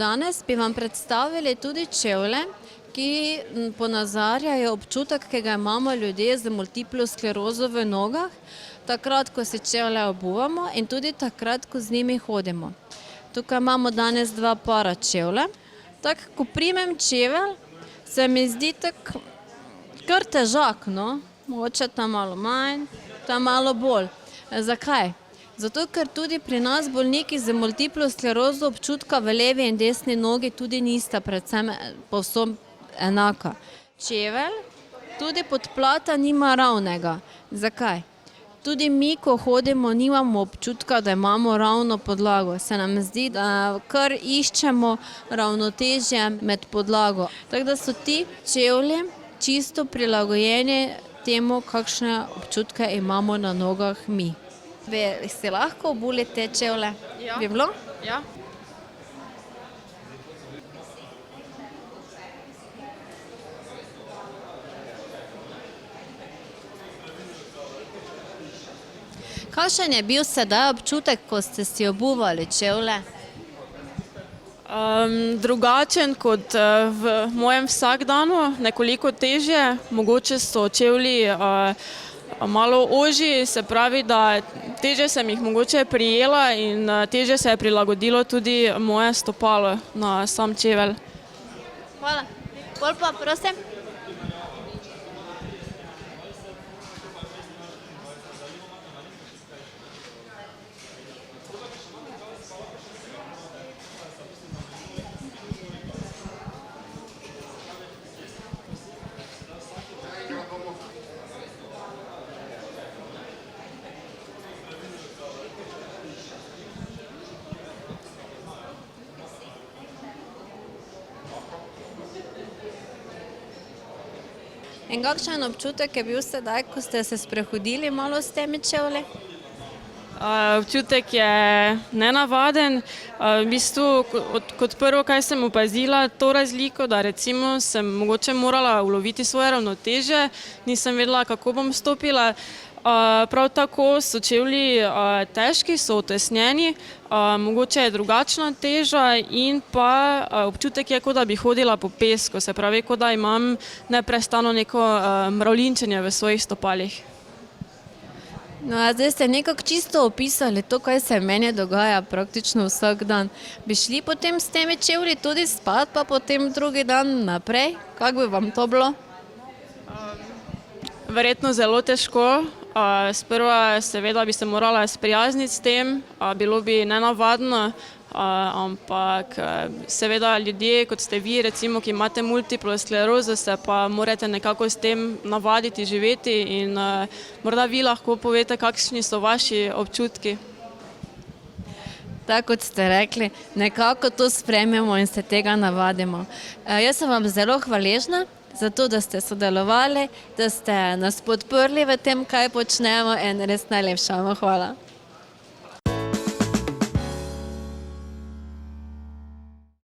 Danes bi vam predstavili tudi čevlje, ki ponazarjajo občutek, ki ga imamo ljudje z multiplo sklerozo v nogah, takrat, ko si čevlje obuvamo in tudi takrat, ko z njimi hodimo. Tukaj imamo danes dva para čevlje. Tako, ko primem čevelj, se mi zdi tako kar težak, no. Mogoče ta malo manj, ta malo bolj. Zakaj? Zato, ker tudi pri nas bolniki z multiplo sklerozo občutka v levi in desni nogi tudi nista predvsem povsod enaka. Čevelj tudi podplata nima ravnega. Zakaj? Tudi mi, ko hodimo, nimamo občutka, da imamo ravno podlago. Se nam zdi, da kar iščemo ravnotežje med podlago. Tako da so ti čevlji čisto prilagojeni temu, kakšne občutke imamo na nogah mi. Bi si lahko obuli te čevlje? Ja. Bi bilo? Ja. Kakšen je bil sedaj občutek, ko ste si obuvali čevlje? Drugačen kot v mojem vsakdanu, nekoliko težje. Mogoče so čevlji malo ožji, se pravi, da težje sem jih mogoče prijela in težje se je prilagodilo tudi moje stopalo na sam čevelj. Hvala. Pol pa, prosim. In kakšen občutek je bil sedaj, ko ste se sprehodili malo s temi čevlji? Občutek je nenavaden. V bistvu, kot prvo, kaj sem opazila, to razliko, da recimo sem mogoče morala uloviti svoje ravnotežje, nisem vedela, kako bom stopila. Prav tako so čevlji težki, so utesnjeni, mogoče je drugačna teža in pa občutek je, kot da bi hodila po pesku, se pravi, kot da imam neprestano neko mravljinčenje v svojih stopalih. No, a zdaj ste nekako čisto opisali to, kaj se meni dogaja praktično vsak dan. Bi šli potem s temi čevlji tudi spat, pa potem drugi dan naprej? Kako bi vam to bilo? Verjetno zelo težko. Sprva seveda bi se morala sprijazniti s tem, bilo bi nenavadno, ampak seveda ljudje, kot ste vi, recimo, ki imate multiplo sklerozo, se pa morate nekako s tem navaditi, živeti in morda vi lahko poveste, kakšni so vaši občutki. Tako kot ste rekli, nekako to sprejmemo in se tega navadimo. Jaz sem vam zelo hvaležna za to, da ste sodelovali, da ste nas podprli v tem, kaj počnemo in res najlepša vam hvala.